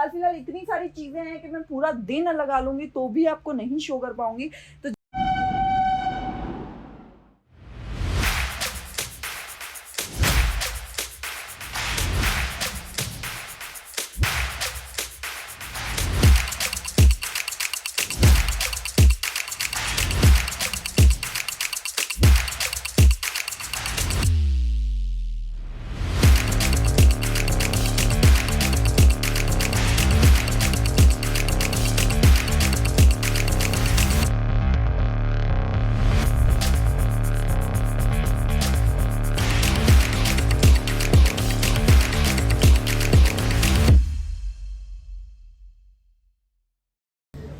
फिलहाल इतनी सारी चीजें हैं कि मैं पूरा दिन लगा लूंगी तो भी आपको नहीं शो कर पाऊंगी। तो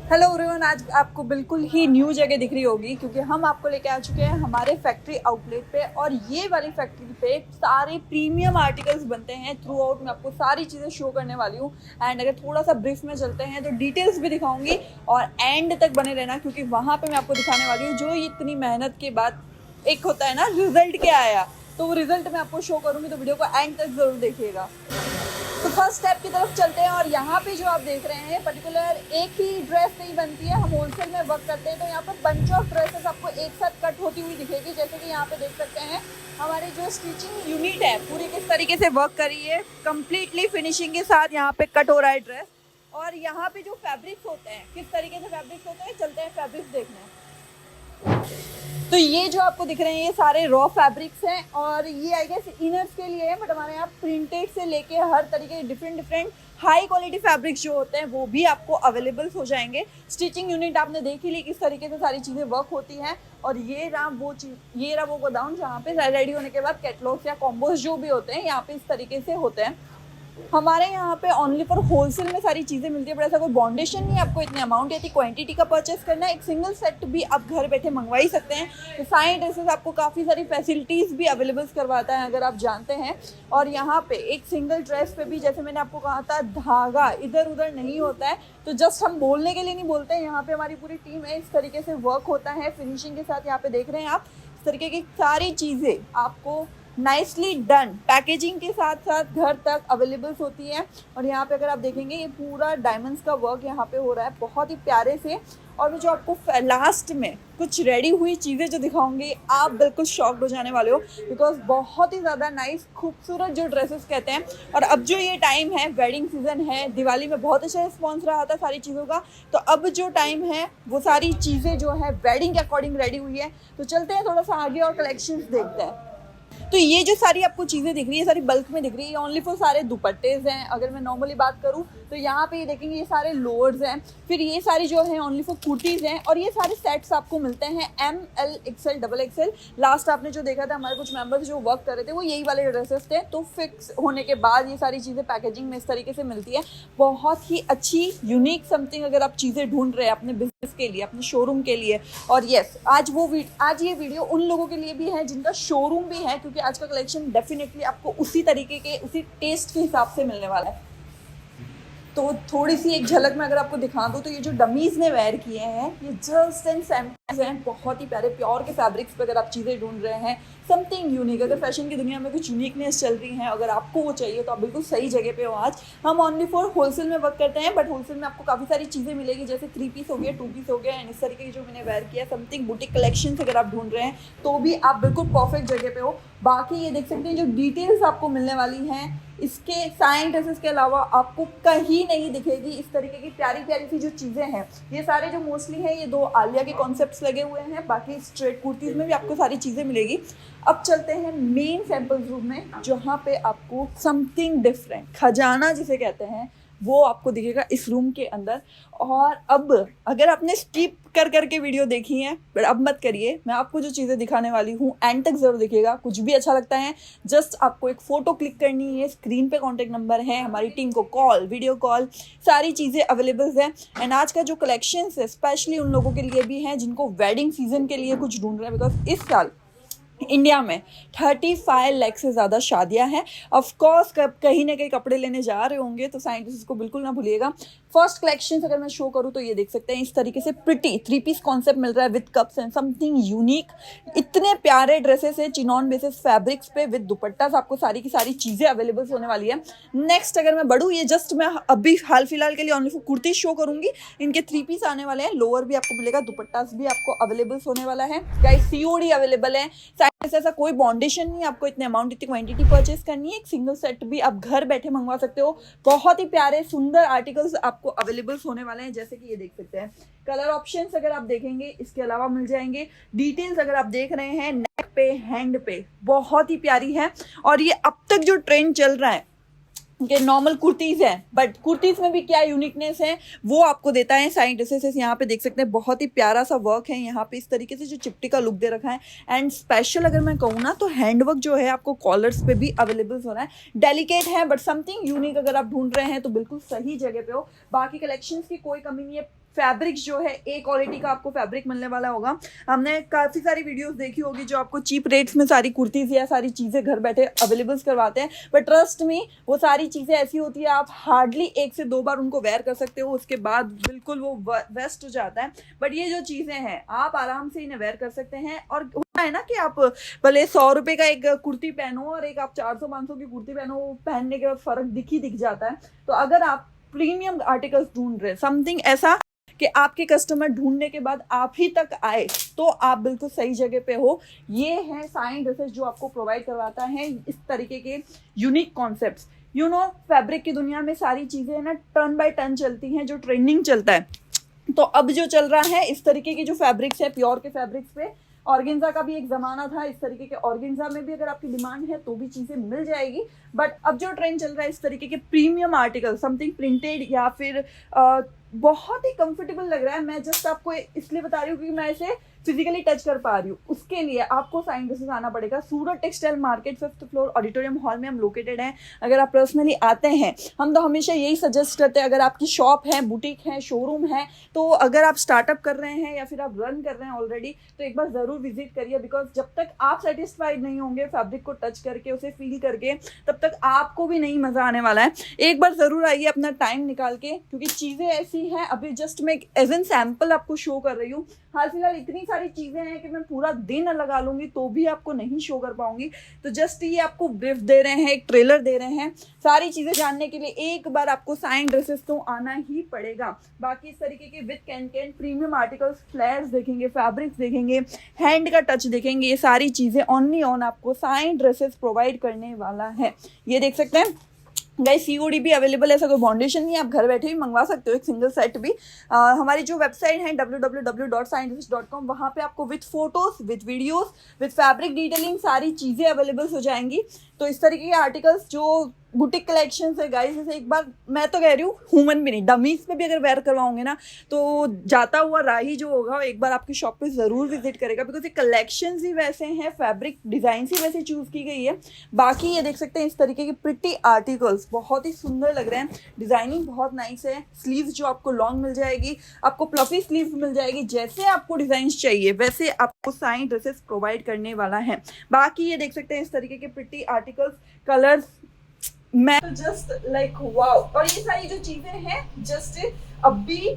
हेलो एवरीवन, आज आपको बिल्कुल ही न्यू जगह दिख रही होगी क्योंकि हम आपको लेके आ चुके हैं हमारे फैक्ट्री आउटलेट पे। और ये वाली फैक्ट्री पे सारे प्रीमियम आर्टिकल्स बनते हैं। थ्रू आउट मैं आपको सारी चीज़ें शो करने वाली हूँ। एंड अगर थोड़ा सा ब्रीफ में चलते हैं तो डिटेल्स भी दिखाऊंगी और एंड तक बने रहना, क्योंकि वहाँ पे मैं आपको दिखाने वाली हूँ जो इतनी मेहनत के बाद एक होता है ना रिजल्ट क्या आया, तो वो रिजल्ट मैं आपको शो करूँगी। तो वीडियो को एंड तक ज़रूर देखिएगा। तो फर्स्ट स्टेप की तरफ चलते हैं। और यहाँ पे जो आप देख रहे हैं पर्टिकुलर एक ही ड्रेस नहीं बनती है, हम होलसेल में वर्क करते हैं। तो यहाँ पर बंच ऑफ ड्रेसेस आपको एक साथ कट होती हुई दिखेगी। जैसे कि यहाँ पे देख सकते हैं हमारी जो स्टिचिंग यूनिट है पूरी किस तरीके से वर्क करी है, कंप्लीटली फिनिशिंग के साथ यहाँ पे कट हो रहा है ड्रेस। और यहाँ पे जो फैब्रिक्स होते हैं किस तरीके से फैब्रिक्स होते हैं, चलते हैं फैब्रिक्स देखने। तो ये जो आपको दिख रहे हैं ये सारे रॉ फैब्रिक्स हैं और ये आई गेस इनर्स के लिए है, बट हमारे यहाँ प्रिंटेड से लेके हर तरीके के डिफरेंट हाई क्वालिटी फैब्रिक्स जो होते हैं वो भी आपको अवेलेबल हो जाएंगे। स्टिचिंग यूनिट आपने देख ही ली किस तरीके से सारी चीज़ें वर्क होती हैं। और ये रहा वो गोदाउन जहाँ पे रेडी होने के बाद कैटलॉग्स या कॉम्बोज जो भी होते हैं यहाँ पे इस तरीके से होते हैं। हमारे यहाँ पे ओनली फॉर होलसेल में सारी चीज़ें मिलती है, बट ऐसा कोई बाउंडेशन नहीं आपको इतने अमाउंट या क्वांटिटी का परचेस करना है। एक सिंगल सेट भी आप घर बैठे मंगवा ही सकते हैं। तो साइन ड्रेसेस आपको काफ़ी सारी फैसिलिटीज़ भी अवेलेबल करवाता है अगर आप जानते हैं। और यहाँ पे एक सिंगल ड्रेस पे भी जैसे मैंने आपको कहा था धागा इधर उधर नहीं होता है, तो जस्ट हम बोलने के लिए नहीं बोलते हैं। यहाँ पे हमारी पूरी टीम है, इस तरीके से वर्क होता है फिनिशिंग के साथ। यहाँ पे देख रहे हैं आप इस तरीके की सारी चीज़ें आपको नाइसली डन पैकेजिंग के साथ साथ घर तक अवेलेबल होती है। और यहाँ पे अगर आप देखेंगे ये पूरा डायमंड्स का वर्क यहाँ पे हो रहा है बहुत ही प्यारे से। और मैं जो आपको लास्ट में कुछ रेडी हुई चीज़ें जो दिखाऊंगी आप बिल्कुल शॉक्ड हो जाने वाले हो, बिकॉज बहुत ही ज़्यादा नाइस खूबसूरत जो ड्रेसेस कहते हैं। और अब जो ये टाइम है वेडिंग सीजन है, दिवाली में बहुत अच्छा रिस्पॉन्स रहा था सारी चीज़ों का, तो अब जो टाइम है वो सारी चीज़ें जो है वेडिंग के अकॉर्डिंग रेडी हुई है। तो चलते हैं थोड़ा सा आगे और कलेक्शंस देखते हैं। तो ये जो सारी आपको चीज़ें दिख रही है सारी बल्क में दिख रही है, ओनली फॉर सारे दुपट्टेज हैं। अगर मैं नॉर्मली बात करूँ तो यहाँ पे ये देखेंगे ये सारे लोअर्स हैं, फिर ये सारी जो है ओनली फॉर कुर्तीज़ हैं। और ये सारे सेट्स आपको मिलते हैं ML XL XXL। लास्ट आपने जो देखा था हमारे कुछ मेंबर्स जो वर्क कर रहे थे वो यही वाले ड्रेसेस थे। तो फिक्स होने के बाद ये सारी चीज़ें पैकेजिंग में इस तरीके से मिलती है। बहुत ही अच्छी यूनिक समथिंग अगर आप चीज़ें ढूंढ रहे हैं अपने बिजनेस के लिए, अपने शोरूम के लिए। और येस आज ये वीडियो उन लोगों के लिए भी है जिनका शोरूम भी है, क्योंकि आज का कलेक्शन डेफिनेटली आपको उसी तरीके के उसी टेस्ट के हिसाब से मिलने वाला है। तो थोड़ी सी एक झलक में अगर आपको दिखा दूँ तो ये जो डमीज ने वेयर किए हैं ये जस्ट एंड सैम्पल्स हैं, बहुत ही प्यारे प्योर के फैब्रिक्स पे अगर आप चीज़ें ढूंढ रहे हैं समथिंग यूनिक, अगर फैशन की दुनिया में कुछ यूनिकनेस चल रही है अगर आपको वो चाहिए तो आप बिल्कुल सही जगह पे हो। आज हम ओनली फॉर होलसेल में वर्क करते हैं, बट होलसेल में आपको काफ़ी सारी चीज़ें मिलेगी, जैसे 3 पीस हो गया, 2 पीस हो गया। एंड इस तरीके की जो मैंने वेयर किया समथिंग बुटीक कलेक्शन अगर आप ढूंढ रहे हैं तो भी आप बिल्कुल परफेक्ट जगह पे हो। बाकी ये देख सकते हैं जो डिटेल्स आपको मिलने वाली हैं इसके साइन ड्रेसेस के अलावा आपको कहीं नहीं दिखेगी। इस तरीके की प्यारी प्यारी सी जो चीज़ें हैं ये सारे जो मोस्टली हैं ये 2 आलिया के कॉन्सेप्ट्स लगे हुए हैं, बाकी स्ट्रेट कुर्तीज़ में भी आपको सारी चीज़ें मिलेगी। अब चलते हैं मेन सैम्पल रूम में जहाँ पे आपको समथिंग डिफरेंट खजाना जिसे कहते हैं वो आपको दिखेगा इस रूम के अंदर। और अब अगर आपने स्किप कर करके वीडियो देखी है बट अब मत करिए, मैं आपको जो चीज़ें दिखाने वाली हूँ एंड तक ज़रूर देखिएगा। कुछ भी अच्छा लगता है जस्ट आपको एक फ़ोटो क्लिक करनी है, स्क्रीन पे कॉन्टैक्ट नंबर है, हमारी टीम को कॉल वीडियो कॉल सारी चीज़ें अवेलेबल हैं। एंड आज का जो कलेक्शंस है स्पेशली उन लोगों के लिए भी हैं जिनको वेडिंग सीजन के लिए कुछ ढूंढ रहे हैं, बिकॉज इस साल इंडिया में 35 लाख से ज़्यादा शादियां हैं। ऑफ कोर्स कहीं ना कहीं कपड़े लेने जा रहे होंगे तो साइंटिस्ट को बिल्कुल ना भूलिएगा। फर्स्ट कलेक्शन अगर मैं शो करूँ तो ये देख सकते हैं, इस तरीके से प्रिटी 3 पीस कॉन्सेप्ट मिल रहा है with cups and something unique. इतने प्यारे ड्रेसेस है चिनॉन बेसिस फैब्रिक्स पे विद दुपट्टास, आपको सारी की सारी चीज़ें अवेलेबल होने वाली है। नेक्स्ट अगर मैं बढ़ूँ, ये जस्ट मैं अभी हाल फिलहाल के लिए ओनली कुर्ती शो करूंगी। इनके 3 पीस आने वाले हैं, लोअर भी आपको मिलेगा, दुपट्टास भी आपको अवेलेबल होने वाला है। गाइस COD अवेलेबल है, ऐसा कोई बाउंडेशन नहीं, आपको इतने अमाउंट इतनी क्वांटिटी परचेस करनी है, एक सिंगल सेट भी आप घर बैठे मंगवा सकते हो। बहुत ही प्यारे सुंदर आर्टिकल्स आपको अवेलेबल होने वाले हैं, जैसे कि ये देख सकते हैं। कलर ऑप्शंस अगर आप देखेंगे इसके अलावा मिल जाएंगे। डिटेल्स अगर आप देख रहे हैं नेक पे हैंड पे बहुत ही प्यारी है। और ये अब तक जो ट्रेंड चल रहा है कि नॉर्मल कुर्तीज है, बट कुर्तीज में भी क्या यूनिकनेस है वो आपको देता है साइड ड्रेसेस। यहाँ पे देख सकते हैं बहुत ही प्यारा सा वर्क है, यहाँ पे इस तरीके से जो चिपटी का लुक दे रखा है। एंड स्पेशल अगर मैं कहूँ ना तो हैंडवर्क जो है आपको कॉलर्स पे भी अवेलेबल हो रहा है। डेलिकेट है बट समथिंग यूनिक अगर आप ढूंढ रहे हैं तो बिल्कुल सही जगह पे हो। बाकी कलेक्शंस की कोई कमी नहीं है। फैब्रिक्स जो है ए क्वालिटी का आपको फैब्रिक मिलने वाला होगा। हमने काफ़ी सारी वीडियोस देखी होगी जो आपको चीप रेट्स में सारी कुर्तीज या सारी चीज़ें घर बैठे अवेलेबल करवाते हैं, बट ट्रस्ट में वो सारी चीज़ें ऐसी होती है आप हार्डली 1 से 2 बार उनको वेयर कर सकते हो, उसके बाद बिल्कुल वो वेस्ट हो जाता है। बट ये जो चीज़ें हैं आप आराम से इन्हें वेयर कर सकते हैं। और होता है ना कि आप भले 100 रुपये का एक कुर्ती पहनो और एक आप 400-500 की कुर्ती पहनो, पहनने के बाद फ़र्क दिख जाता है। तो अगर आप प्रीमियम आर्टिकल्स ढूंढ रहे हैं, समथिंग ऐसा कि आपके कस्टमर ढूंढने के बाद आप ही तक आए, तो आप बिल्कुल सही जगह पे हो। ये है साइन ड्रेसेस जो आपको प्रोवाइड करवाता है इस तरीके के यूनिक कॉन्सेप्ट्स। फैब्रिक की दुनिया में सारी चीज़ें ना टर्न बाय टर्न चलती हैं, जो ट्रेंडिंग चलता है। तो अब जो चल रहा है इस तरीके की जो फैब्रिक्स है प्योर के फैब्रिक्स पे, ऑर्गेन्जा का भी एक ज़माना था, इस तरीके के ऑर्गेन्जा में भी अगर आपकी डिमांड है तो भी चीज़ें मिल जाएगी। बट अब जो ट्रेंड चल रहा है इस तरीके के प्रीमियम आर्टिकल, समथिंग प्रिंटेड या फिर बहुत ही कंफर्टेबल लग रहा है। मैं जस्ट आपको इसलिए बता रही हूँ क्योंकि मैं इसे फिजिकली टच कर पा रही हूँ। उसके लिए आपको साइन ड्रेसेस आना पड़ेगा। Surat textile market 5th floor auditorium hall में हम लोकेटेड हैं। अगर आप पर्सनली आते हैं, हम तो हमेशा यही सजेस्ट करते हैं, अगर आपकी शॉप है, बुटीक है, शोरूम है, तो अगर आप स्टार्टअप कर रहे हैं या फिर आप रन कर रहे हैं ऑलरेडी, तो एक बार ज़रूर विजिट करिए। बिकॉज जब तक आप सेटिस्फाइड नहीं होंगे फैब्रिक को टच करके, उसे फील करके, तब तक आपको भी नहीं मज़ा आने वाला है। एक बार ज़रूर आइए अपना टाइम निकाल के, क्योंकि चीज़ें ऐसी हैं। अभी जस्ट मैं एज एन सैम्पल आपको शो कर रही हूँ। हाल फिलहाल इतनी सारी चीज़ें हैं कि मैं पूरा दिन लगा लूँगी तो भी आपको नहीं शो कर पाऊंगी। तो जस्ट ये आपको ब्रीफ दे रहे हैं, एक ट्रेलर दे रहे हैं। सारी चीज़ें जानने के लिए एक बार आपको साइन ड्रेसेस तो आना ही पड़ेगा। बाकी इस तरीके के विद कैन प्रीमियम आर्टिकल्स, फ्लैर्स देखेंगे, फैब्रिक्स देखेंगे, हैंड का टच देखेंगे, ये सारी चीज़ें ऑनली ऑन आपको साइन ड्रेसेस प्रोवाइड करने वाला है। ये देख सकते हैं गाइस, COD भी अवेलेबल है, ऐसा कोई बाउंडेशन नहीं है, आप घर बैठे भी मंगवा सकते हो एक सिंगल सेट भी। हमारी जो वेबसाइट है www.signdress.com, वहाँ पे आपको with photos, with videos, with fabric detailing सारी चीज़ें अवेलेबल हो जाएंगी। तो इस तरीके के आर्टिकल्स जो बुटीक कलेक्शंस है गाइस, जैसे एक बार मैं तो कह रही हूँ ह्यूमन भी नहीं, डमीज पे भी अगर वेयर करवाओगे ना तो जाता हुआ राही जो होगा एक बार आपकी शॉप पे ज़रूर विजिट करेगा। बिकॉज ये कलेक्शंस ही वैसे हैं, फैब्रिक डिज़ाइन ही वैसे चूज़ की गई है। बाकी ये देख सकते हैं इस तरीके के प्रिटी आर्टिकल्स बहुत ही सुंदर लग रहे हैं, डिज़ाइनिंग बहुत नाइस है। स्लीव्स जो आपको लॉन्ग मिल जाएगी, आपको प्लफी स्लीव्स मिल जाएगी, जैसे आपको डिज़ाइन चाहिए वैसे आपको साइन ड्रेसेस प्रोवाइड करने वाला है। बाकी ये देख सकते हैं इस तरीके के प्रिटी आर्टिकल्स, कलर्स, मैं तो जस्ट लाइक वाओ। और ये सारी जो चीजें हैं जस्ट अभी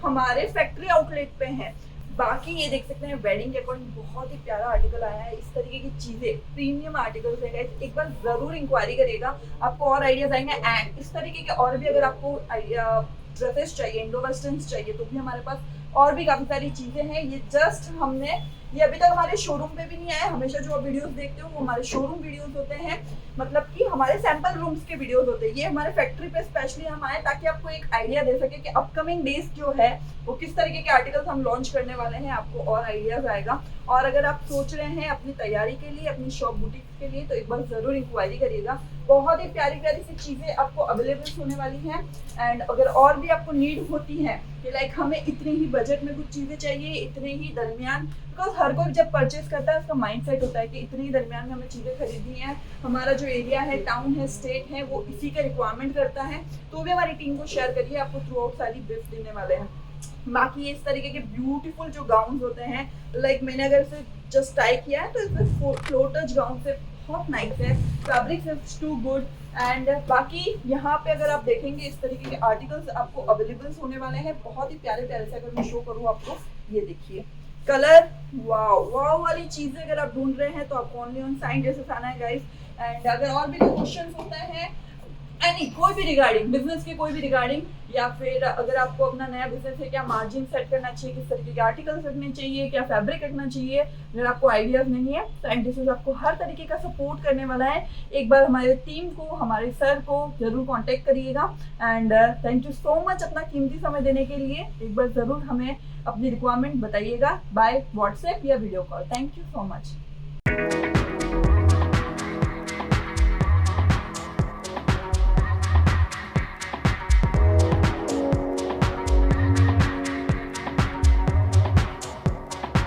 हमारे फैक्ट्री आउटलेट पे हैं। बाकी ये देख सकते हैं वेडिंग के अकॉर्डिंग बहुत ही प्यारा आर्टिकल आया है। इस तरीके की चीजें प्रीमियम आर्टिकल्स है, एक बार जरूर इंक्वायरी करिएगा, आपको और आइडियाज आएंगे। एंड इस तरीके के और भी अगर आपको ड्रेसेस चाहिए, इंडो वेस्टर्न्स चाहिए, तो भी हमारे पास और भी काफ़ी सारी चीज़ें हैं। ये जस्ट हमने ये अभी तक हमारे शोरूम पे भी नहीं आया। हमेशा जो आप वीडियोस देखते हो वो हमारे शोरूम वीडियोस होते हैं, मतलब कि हमारे सैंपल रूम्स के वीडियोस होते हैं। ये हमारे फैक्ट्री पे स्पेशली हम आए ताकि आपको एक आइडिया दे सके कि अपकमिंग डेज जो है वो किस तरीके के आर्टिकल्स हम लॉन्च करने वाले हैं, आपको और आइडियाज आएगा। और अगर आप सोच रहे हैं अपनी तैयारी के लिए, अपनी शॉप बुटीक के लिए, तो एक बार ज़रूर इंक्वायरी करिएगा। बहुत ही प्यारी प्यारी सी चीज़ें आपको अवेलेबल होने वाली हैं। एंड अगर और भी आपको नीड होती है कि लाइक हमें इतने ही बजट में कुछ चीज़ें चाहिए, इतने ही दरमियान, बिकॉज हर कोई जब परचेस करता है उसका माइंडसेट होता है कि इतने ही दरमियान में हमें चीज़ें खरीदनी है, हमारा जो एरिया है, टाउन है, स्टेट है, वो इसी का रिक्वायरमेंट करता है, तो भी हमारी टीम को शेयर करिए, आपको थ्रू आउट सारी गिफ्ट देने वाले हैं। बाकी इस तरीके के ब्यूटीफुल जो गाउन्स होते हैं, लाइक मैंने अगर से जस्ट टाई किया है, तो इसमें फ्लोटर्स गाउन से बहुत नाइस है, fabric is too good. And बाकी यहाँ पे अगर आप देखेंगे इस तरीके के आर्टिकल्स आपको अवेलेबल होने वाले हैं, बहुत ही प्यारे प्यारे से। अगर मैं शो करूँ आपको, ये देखिए कलर, वाव वाव वाली चीजें अगर आप ढूंढ रहे हैं तो आपको ओनली ऑन साइन ड्रेसेस आना है गाइस। एंड अगर और भी कोई क्वेश्चन होता है एनी कोई भी रिगार्डिंग बिजनेस के, कोई भी रिगार्डिंग, या फिर अगर आपको अपना नया बिजनेस है, क्या मार्जिन सेट करना चाहिए, किस तरीके के आर्टिकल्स रखने चाहिए, क्या फैब्रिक रखना चाहिए, अगर आपको आइडियाज नहीं है, साइन ड्रेसेस आपको हर तरीके का सपोर्ट करने वाला है। एक बार हमारे टीम को, हमारे सर को जरूर कांटेक्ट करिएगा। And thank you so much अपना कीमती समय देने के लिए। एक बार जरूर हमें अपनी रिक्वायरमेंट बताइएगा बाय व्हाट्सएप या video call. Thank you so much.